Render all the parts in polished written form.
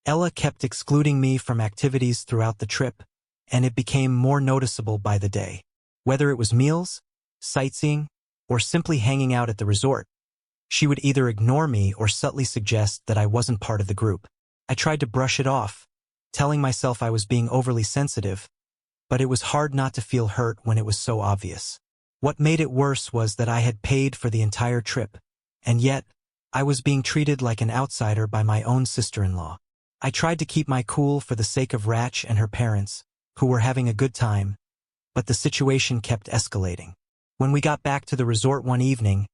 Ella kept excluding me from activities throughout the trip, and it became more noticeable by the day. Whether it was meals, sightseeing, or simply hanging out at the resort, she would either ignore me or subtly suggest that I wasn't part of the group. I tried to brush it off, telling myself I was being overly sensitive, but it was hard not to feel hurt when it was so obvious. What made it worse was that I had paid for the entire trip, and yet, I was being treated like an outsider by my own sister-in-law. I tried to keep my cool for the sake of Rach and her parents, who were having a good time, but the situation kept escalating. When we got back to the resort one evening,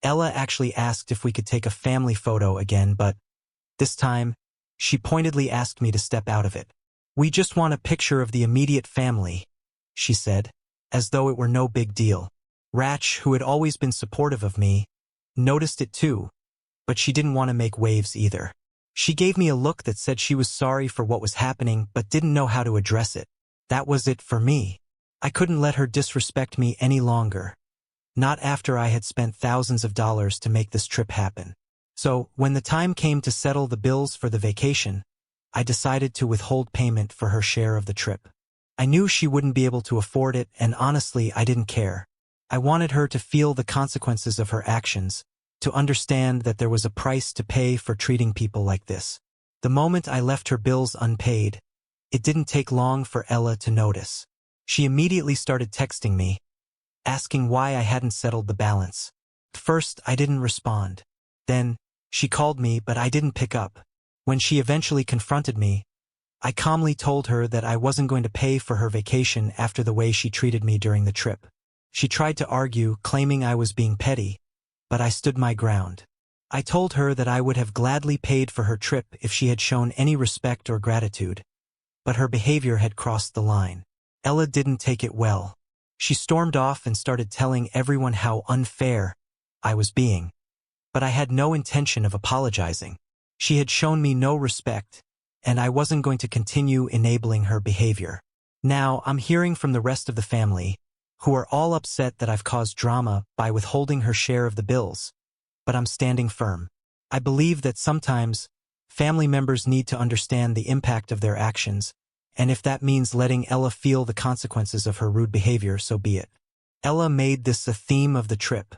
Ella actually asked if we could take a family photo again, but this time, she pointedly asked me to step out of it. "We just want a picture of the immediate family," she said, as though it were no big deal. Rach, who had always been supportive of me, noticed it too, but she didn't want to make waves either. She gave me a look that said she was sorry for what was happening but didn't know how to address it. That was it for me. I couldn't let her disrespect me any longer. Not after I had spent thousands of dollars to make this trip happen. So, when the time came to settle the bills for the vacation, I decided to withhold payment for her share of the trip. I knew she wouldn't be able to afford it, and honestly, I didn't care. I wanted her to feel the consequences of her actions, to understand that there was a price to pay for treating people like this. The moment I left her bills unpaid, it didn't take long for Ella to notice. She immediately started texting me, asking why I hadn't settled the balance. At first, I didn't respond. Then, she called me, but I didn't pick up. When she eventually confronted me, I calmly told her that I wasn't going to pay for her vacation after the way she treated me during the trip. She tried to argue, claiming I was being petty, but I stood my ground. I told her that I would have gladly paid for her trip if she had shown any respect or gratitude, but her behavior had crossed the line. Ella didn't take it well. She stormed off and started telling everyone how unfair I was being, but I had no intention of apologizing. She had shown me no respect, and I wasn't going to continue enabling her behavior. Now, I'm hearing from the rest of the family, who are all upset that I've caused drama by withholding her share of the bills, but I'm standing firm. I believe that sometimes, family members need to understand the impact of their actions, and if that means letting Ella feel the consequences of her rude behavior, so be it. Ella made this a theme of the trip.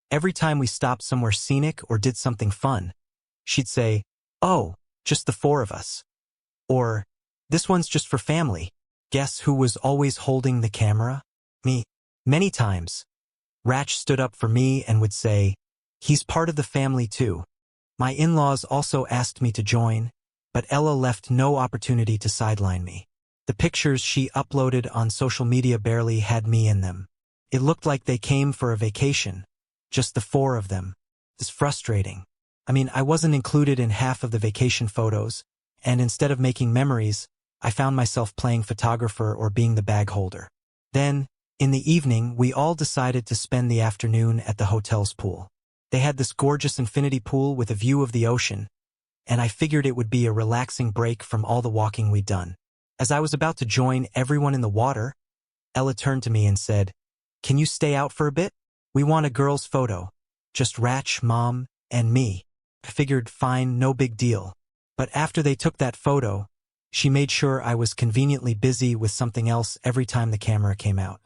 Every time we stopped somewhere scenic or did something fun, she'd say, "Oh, just the four of us." Or, "This one's just for family." Guess who was always holding the camera? Me. Many times, Rach stood up for me and would say, "He's part of the family too." My in-laws also asked me to join, but Ella left no opportunity to sideline me. The pictures she uploaded on social media barely had me in them. It looked like they came for a vacation, just the four of them. It's frustrating. I mean, I wasn't included in half of the vacation photos, and instead of making memories, I found myself playing photographer or being the bag holder. Then, in the evening, we all decided to spend the afternoon at the hotel's pool. They had this gorgeous infinity pool with a view of the ocean, and I figured it would be a relaxing break from all the walking we'd done. As I was about to join everyone in the water, Ella turned to me and said, "Can you stay out for a bit? We want a girl's photo. Just Rach, Mom, and me." I figured, fine, no big deal. But after they took that photo, she made sure I was conveniently busy with something else every time the camera came out.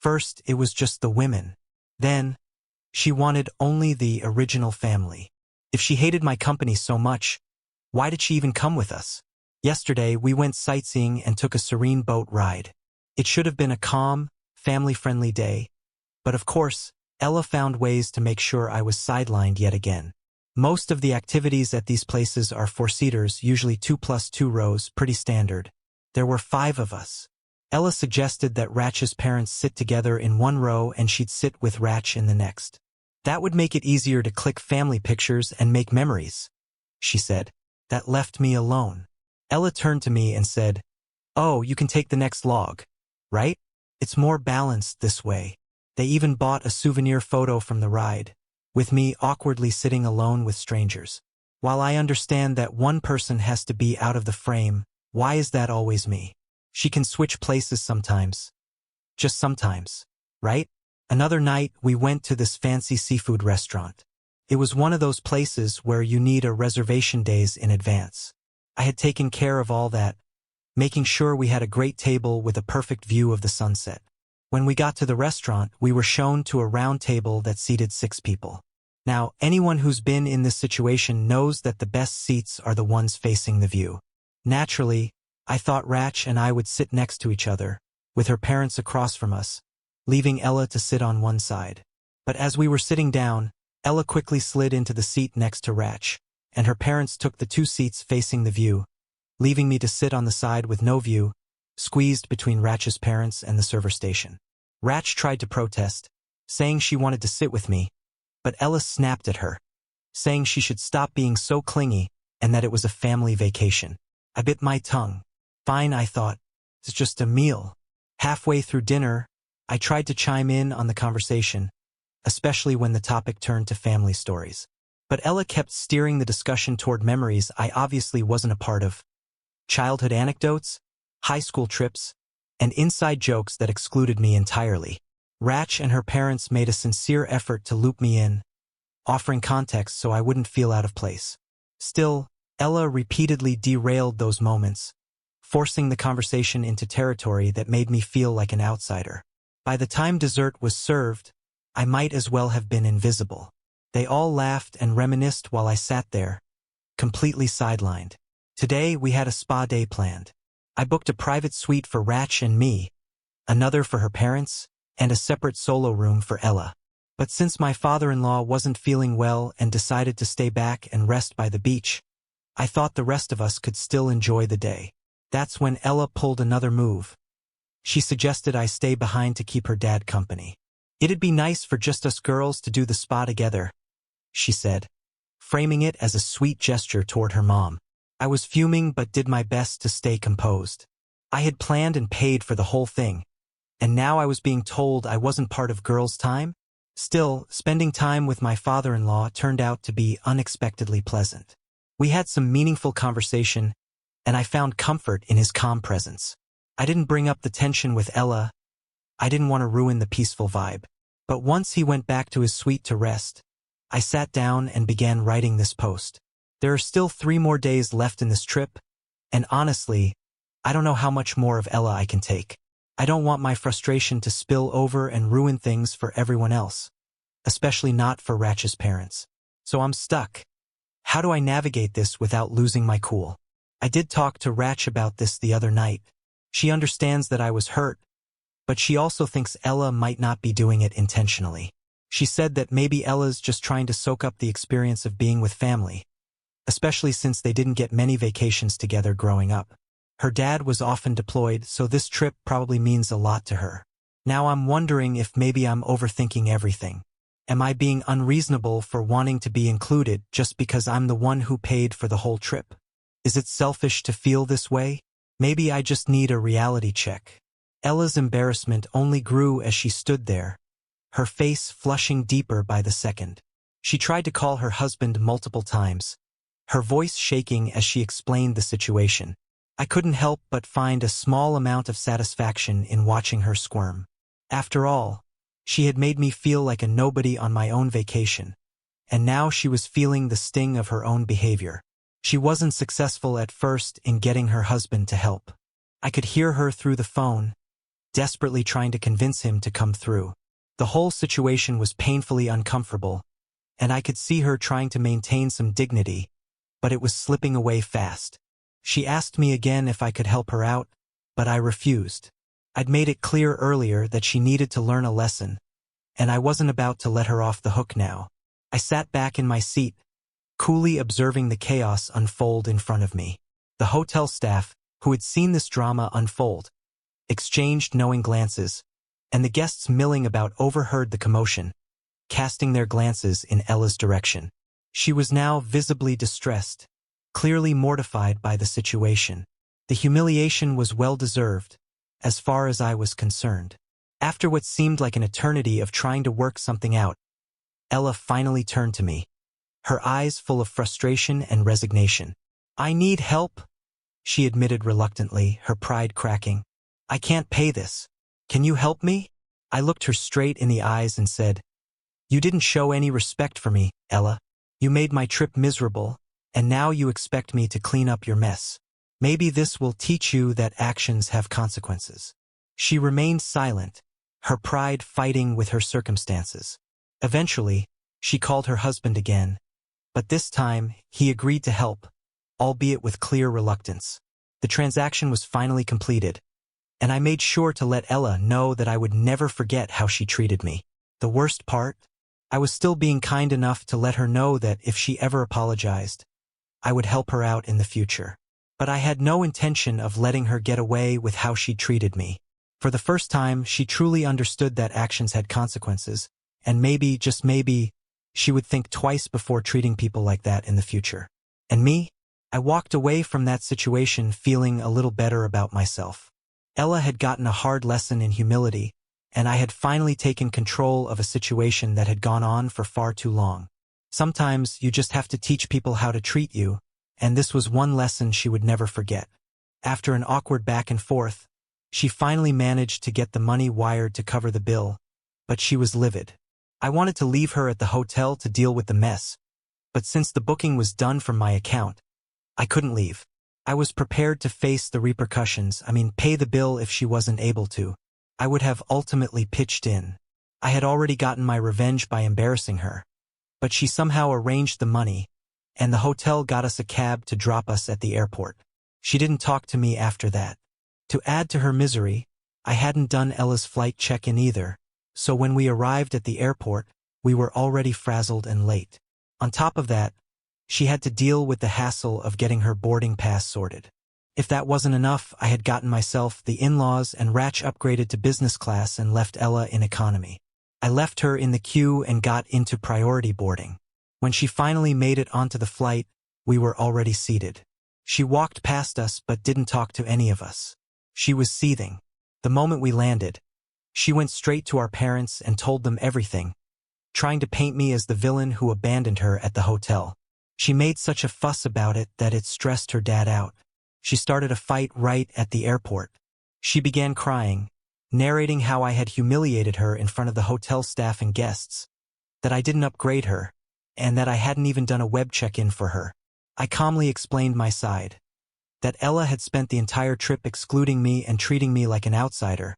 First, it was just the women. Then, she wanted only the original family. If she hated my company so much, why did she even come with us? Yesterday, we went sightseeing and took a serene boat ride. It should have been a calm, family-friendly day, but of course, Ella found ways to make sure I was sidelined yet again. Most of the activities at these places are four-seaters, usually 2+2 rows, pretty standard. There were 5 of us. Ella suggested that Rach's parents sit together in one row and she'd sit with Rach in the next. That would make it easier to click family pictures and make memories, she said. That left me alone. Ella turned to me and said, "Oh, you can take the next log, right? It's more balanced this way." They even bought a souvenir photo from the ride, with me awkwardly sitting alone with strangers. While I understand that one person has to be out of the frame, why is that always me? She can switch places sometimes. Just sometimes, right? Another night, we went to this fancy seafood restaurant. It was one of those places where you need a reservation days in advance. I had taken care of all that, making sure we had a great table with a perfect view of the sunset. When we got to the restaurant, we were shown to a round table that seated 6 people. Now, anyone who's been in this situation knows that the best seats are the ones facing the view. Naturally, I thought Ratch and I would sit next to each other, with her parents across from us, leaving Ella to sit on one side. But as we were sitting down, Ella quickly slid into the seat next to Ratch, and her parents took the 2 seats facing the view, leaving me to sit on the side with no view, squeezed between Ratch's parents and the server station. Ratch tried to protest, saying she wanted to sit with me, but Ella snapped at her, saying she should stop being so clingy and that it was a family vacation. I bit my tongue. Fine, I thought. It's just a meal. Halfway through dinner, I tried to chime in on the conversation, especially when the topic turned to family stories. But Ella kept steering the discussion toward memories I obviously wasn't a part of. Childhood anecdotes, high school trips, and inside jokes that excluded me entirely. Ratch and her parents made a sincere effort to loop me in, offering context so I wouldn't feel out of place. Still, Ella repeatedly derailed those moments, forcing the conversation into territory that made me feel like an outsider. By the time dessert was served, I might as well have been invisible. They all laughed and reminisced while I sat there, completely sidelined. Today we had a spa day planned. I booked a private suite for Ratch and me, another for her parents, and a separate solo room for Ella. But since my father-in-law wasn't feeling well and decided to stay back and rest by the beach, I thought the rest of us could still enjoy the day. That's when Ella pulled another move. She suggested I stay behind to keep her dad company. It'd be nice for just us girls to do the spa together, she said, framing it as a sweet gesture toward her mom. I was fuming but did my best to stay composed. I had planned and paid for the whole thing, and now I was being told I wasn't part of girls' time? Still, spending time with my father-in-law turned out to be unexpectedly pleasant. We had some meaningful conversation, and I found comfort in his calm presence. I didn't bring up the tension with Ella. I didn't want to ruin the peaceful vibe. But once he went back to his suite to rest, I sat down and began writing this post. There are still 3 more days left in this trip, and honestly, I don't know how much more of Ella I can take. I don't want my frustration to spill over and ruin things for everyone else, especially not for Ratch's parents. So I'm stuck. How do I navigate this without losing my cool? I did talk to Ratch about this the other night. She understands that I was hurt, but she also thinks Ella might not be doing it intentionally. She said that maybe Ella's just trying to soak up the experience of being with family, especially since they didn't get many vacations together growing up. Her dad was often deployed, so this trip probably means a lot to her. Now I'm wondering if maybe I'm overthinking everything. Am I being unreasonable for wanting to be included just because I'm the one who paid for the whole trip? Is it selfish to feel this way? Maybe I just need a reality check. Ella's embarrassment only grew as she stood there, her face flushing deeper by the second. She tried to call her husband multiple times, her voice shaking as she explained the situation. I couldn't help but find a small amount of satisfaction in watching her squirm. After all, she had made me feel like a nobody on my own vacation, and now she was feeling the sting of her own behavior. She wasn't successful at first in getting her husband to help. I could hear her through the phone, desperately trying to convince him to come through. The whole situation was painfully uncomfortable, and I could see her trying to maintain some dignity, but it was slipping away fast. She asked me again if I could help her out, but I refused. I'd made it clear earlier that she needed to learn a lesson, and I wasn't about to let her off the hook now. I sat back in my seat, coolly observing the chaos unfold in front of me. The hotel staff, who had seen this drama unfold, exchanged knowing glances, and the guests milling about overheard the commotion, casting their glances in Ella's direction. She was now visibly distressed, clearly mortified by the situation. The humiliation was well-deserved, as far as I was concerned. After what seemed like an eternity of trying to work something out, Ella finally turned to me, her eyes full of frustration and resignation. "I need help," she admitted reluctantly, her pride cracking. "I can't pay this. Can you help me?" I looked her straight in the eyes and said, "You didn't show any respect for me, Ella. You made my trip miserable, and now you expect me to clean up your mess. Maybe this will teach you that actions have consequences." She remained silent, her pride fighting with her circumstances. Eventually, she called her husband again, but this time he agreed to help, albeit with clear reluctance. The transaction was finally completed, and I made sure to let Ella know that I would never forget how she treated me. The worst part? I was still being kind enough to let her know that if she ever apologized, I would help her out in the future. But I had no intention of letting her get away with how she treated me. For the first time, she truly understood that actions had consequences, and maybe, just maybe, she would think twice before treating people like that in the future. And me? I walked away from that situation feeling a little better about myself. Ella had gotten a hard lesson in humility, and I had finally taken control of a situation that had gone on for far too long. Sometimes you just have to teach people how to treat you, and this was one lesson she would never forget. After an awkward back and forth, she finally managed to get the money wired to cover the bill, but she was livid. I wanted to leave her at the hotel to deal with the mess, but since the booking was done from my account, I couldn't leave. I was prepared to face the repercussions, pay the bill if she wasn't able to. I would have ultimately pitched in. I had already gotten my revenge by embarrassing her, but she somehow arranged the money, and the hotel got us a cab to drop us at the airport. She didn't talk to me after that. To add to her misery, I hadn't done Ella's flight check-in either, so when we arrived at the airport, we were already frazzled and late. On top of that, she had to deal with the hassle of getting her boarding pass sorted. If that wasn't enough, I had gotten myself, the in-laws, and Ratch upgraded to business class and left Ella in economy. I left her in the queue and got into priority boarding. When she finally made it onto the flight, we were already seated. She walked past us but didn't talk to any of us. She was seething. The moment we landed, she went straight to our parents and told them everything, trying to paint me as the villain who abandoned her at the hotel. She made such a fuss about it that it stressed her dad out. She started a fight right at the airport. She began crying, narrating how I had humiliated her in front of the hotel staff and guests, that I didn't upgrade her, and that I hadn't even done a web check-in for her. I calmly explained my side, that Ella had spent the entire trip excluding me and treating me like an outsider,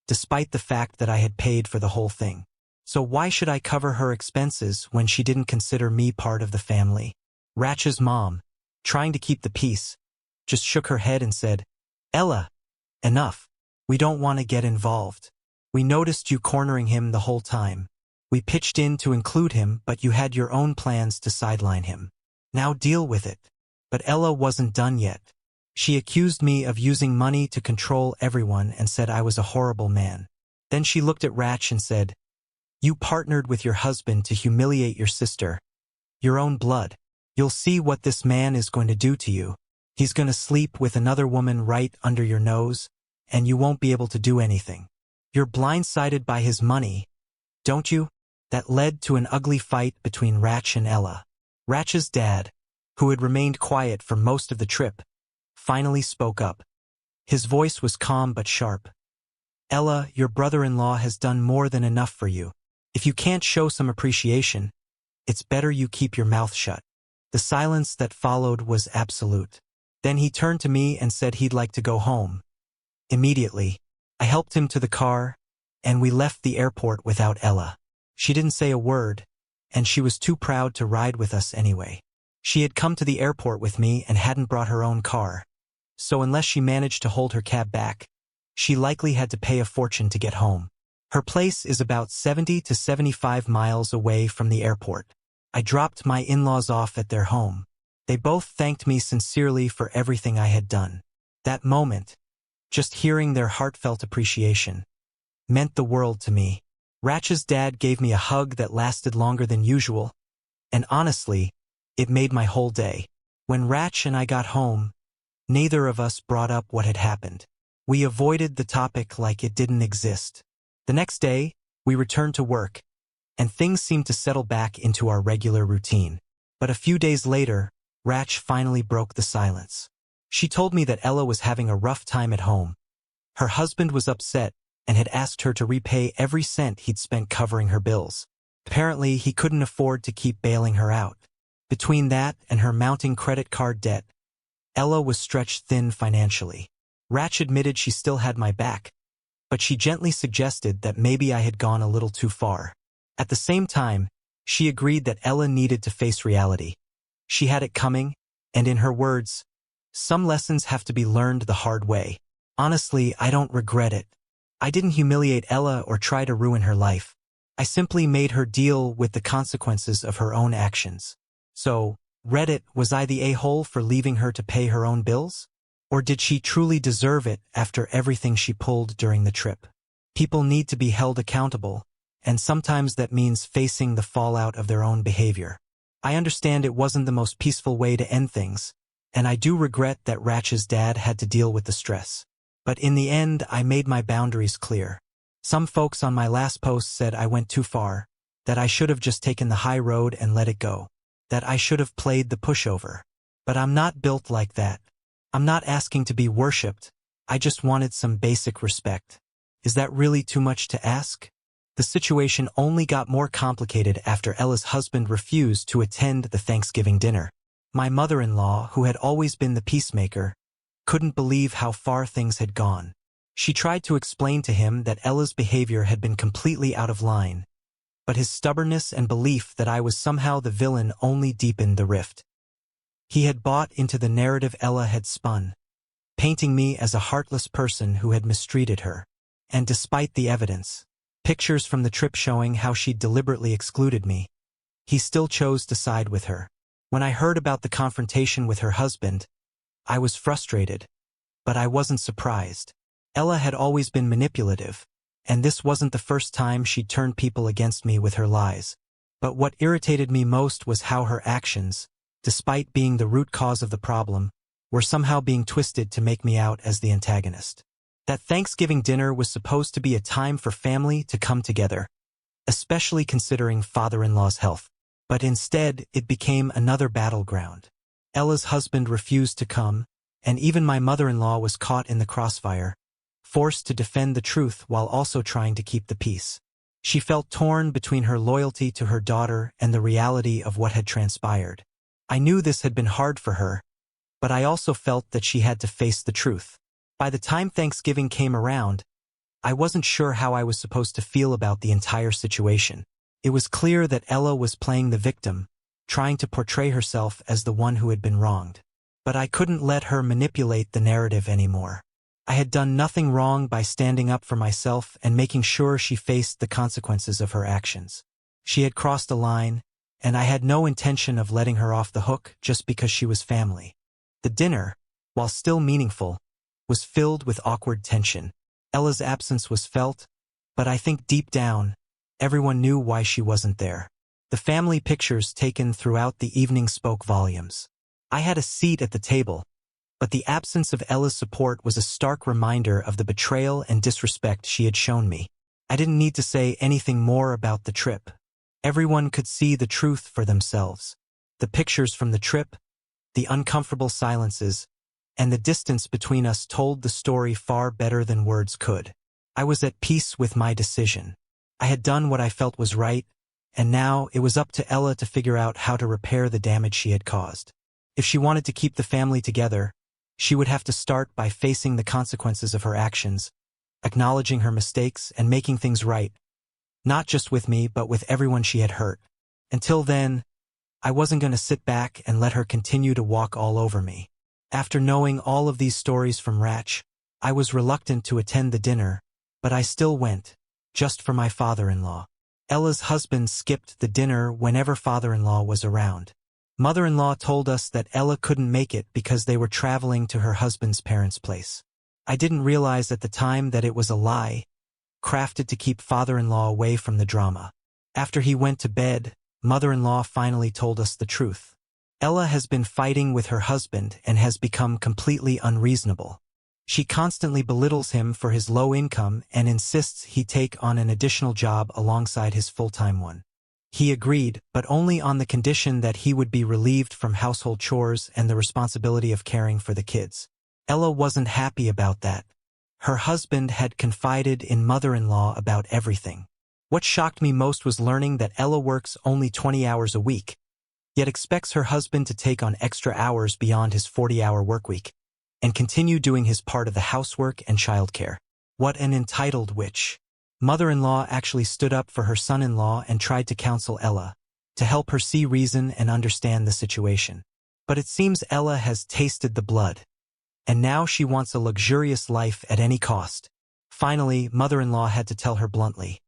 despite the fact that I had paid for the whole thing. So why should I cover her expenses when she didn't consider me part of the family? Ratch's mom, trying to keep the peace, just shook her head and said, "Ella, enough. We don't want to get involved. We noticed you cornering him the whole time. We pitched in to include him, but you had your own plans to sideline him. Now deal with it." But Ella wasn't done yet. She accused me of using money to control everyone and said I was a horrible man. Then she looked at Ratch and said, "You partnered with your husband to humiliate your sister, your own blood. You'll see what this man is going to do to you. He's going to sleep with another woman right under your nose, and you won't be able to do anything. You're blindsided by his money, don't you?" That led to an ugly fight between Ratch and Ella. Ratch's dad, who had remained quiet for most of the trip, finally spoke up. His voice was calm but sharp. "Ella, your brother-in-law has done more than enough for you. If you can't show some appreciation, it's better you keep your mouth shut." The silence that followed was absolute. Then he turned to me and said he'd like to go home. Immediately, I helped him to the car, and we left the airport without Ella. She didn't say a word, and she was too proud to ride with us anyway. She had come to the airport with me and hadn't brought her own car, so unless she managed to hold her cab back, she likely had to pay a fortune to get home. Her place is about 70 to 75 miles away from the airport. I dropped my in-laws off at their home. They both thanked me sincerely for everything I had done. That moment, just hearing their heartfelt appreciation, meant the world to me. Ratch's dad gave me a hug that lasted longer than usual, and honestly, it made my whole day. When Ratch and I got home, neither of us brought up what had happened. We avoided the topic like it didn't exist. The next day, we returned to work, and things seemed to settle back into our regular routine. But a few days later, Ratch finally broke the silence. She told me that Ella was having a rough time at home. Her husband was upset and had asked her to repay every cent he'd spent covering her bills. Apparently, he couldn't afford to keep bailing her out. Between that and her mounting credit card debt, Ella was stretched thin financially. Ratch admitted she still had my back, but she gently suggested that maybe I had gone a little too far. At the same time, she agreed that Ella needed to face reality. She had it coming, and in her words, "Some lessons have to be learned the hard way." Honestly, I don't regret it. I didn't humiliate Ella or try to ruin her life. I simply made her deal with the consequences of her own actions. So, Reddit, was I the a-hole for leaving her to pay her own bills? Or did she truly deserve it after everything she pulled during the trip? People need to be held accountable, and sometimes that means facing the fallout of their own behavior. I understand it wasn't the most peaceful way to end things, and I do regret that Ratch's dad had to deal with the stress. But in the end, I made my boundaries clear. Some folks on my last post said I went too far, that I should have just taken the high road and let it go, that I should have played the pushover. But I'm not built like that. I'm not asking to be worshipped. I just wanted some basic respect. Is that really too much to ask? The situation only got more complicated after Ella's husband refused to attend the Thanksgiving dinner. My mother-in-law, who had always been the peacemaker, couldn't believe how far things had gone. She tried to explain to him that Ella's behavior had been completely out of line, but his stubbornness and belief that I was somehow the villain only deepened the rift. He had bought into the narrative Ella had spun, painting me as a heartless person who had mistreated her. And despite the evidence, pictures from the trip showing how she'd deliberately excluded me, he still chose to side with her. When I heard about the confrontation with her husband, I was frustrated, but I wasn't surprised. Ella had always been manipulative, and this wasn't the first time she'd turned people against me with her lies. But what irritated me most was how her actions, despite being the root cause of the problem, were somehow being twisted to make me out as the antagonist. That Thanksgiving dinner was supposed to be a time for family to come together, especially considering father-in-law's health. But instead, it became another battleground. Ella's husband refused to come, and even my mother-in-law was caught in the crossfire, forced to defend the truth while also trying to keep the peace. She felt torn between her loyalty to her daughter and the reality of what had transpired. I knew this had been hard for her, but I also felt that she had to face the truth. By the time Thanksgiving came around, I wasn't sure how I was supposed to feel about the entire situation. It was clear that Ella was playing the victim, trying to portray herself as the one who had been wronged. But I couldn't let her manipulate the narrative anymore. I had done nothing wrong by standing up for myself and making sure she faced the consequences of her actions. She had crossed a line, and I had no intention of letting her off the hook just because she was family. The dinner, while still meaningful, was filled with awkward tension. Ella's absence was felt, but I think deep down, everyone knew why she wasn't there. The family pictures taken throughout the evening spoke volumes. I had a seat at the table, but the absence of Ella's support was a stark reminder of the betrayal and disrespect she had shown me. I didn't need to say anything more about the trip. Everyone could see the truth for themselves. The pictures from the trip, the uncomfortable silences, and the distance between us told the story far better than words could. I was at peace with my decision. I had done what I felt was right, and now it was up to Ella to figure out how to repair the damage she had caused. If she wanted to keep the family together, she would have to start by facing the consequences of her actions, acknowledging her mistakes and making things right, not just with me but with everyone she had hurt. Until then, I wasn't going to sit back and let her continue to walk all over me. After knowing all of these stories from Ratch, I was reluctant to attend the dinner, but I still went, just for my father-in-law. Ella's husband skipped the dinner whenever father-in-law was around. Mother-in-law told us that Ella couldn't make it because they were traveling to her husband's parents' place. I didn't realize at the time that it was a lie, crafted to keep father-in-law away from the drama. After he went to bed, mother-in-law finally told us the truth. Ella has been fighting with her husband and has become completely unreasonable. She constantly belittles him for his low income and insists he take on an additional job alongside his full-time one. He agreed, but only on the condition that he would be relieved from household chores and the responsibility of caring for the kids. Ella wasn't happy about that. Her husband had confided in mother-in-law about everything. What shocked me most was learning that Ella works only 20 hours a week, yet expects her husband to take on extra hours beyond his 40-hour workweek and continue doing his part of the housework and childcare. What an entitled witch. Mother-in-law actually stood up for her son-in-law and tried to counsel Ella, to help her see reason and understand the situation. But it seems Ella has tasted the blood, and now she wants a luxurious life at any cost. Finally, mother-in-law had to tell her bluntly,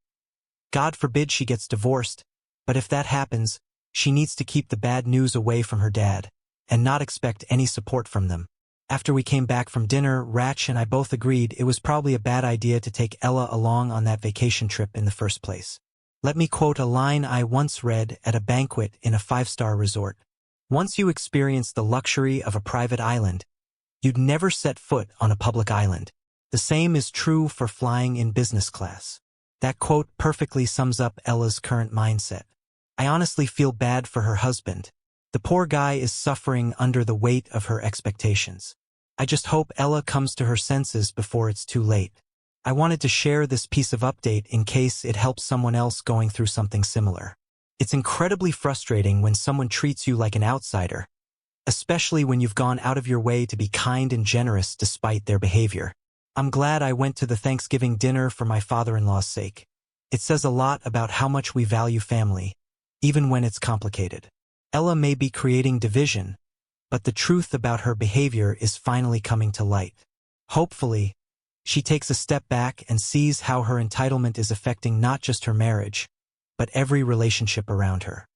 God forbid she gets divorced, but if that happens, she needs to keep the bad news away from her dad, and not expect any support from them. After we came back from dinner, Ratch and I both agreed it was probably a bad idea to take Ella along on that vacation trip in the first place. Let me quote a line I once read at a banquet in a 5-star resort. Once you experience the luxury of a private island, you'd never set foot on a public island. The same is true for flying in business class. That quote perfectly sums up Ella's current mindset. I honestly feel bad for her husband. The poor guy is suffering under the weight of her expectations. I just hope Ella comes to her senses before it's too late. I wanted to share this piece of update in case it helps someone else going through something similar. It's incredibly frustrating when someone treats you like an outsider, especially when you've gone out of your way to be kind and generous despite their behavior. I'm glad I went to the Thanksgiving dinner for my father-in-law's sake. It says a lot about how much we value family, even when it's complicated. Ella may be creating division, but the truth about her behavior is finally coming to light. Hopefully, she takes a step back and sees how her entitlement is affecting not just her marriage, but every relationship around her.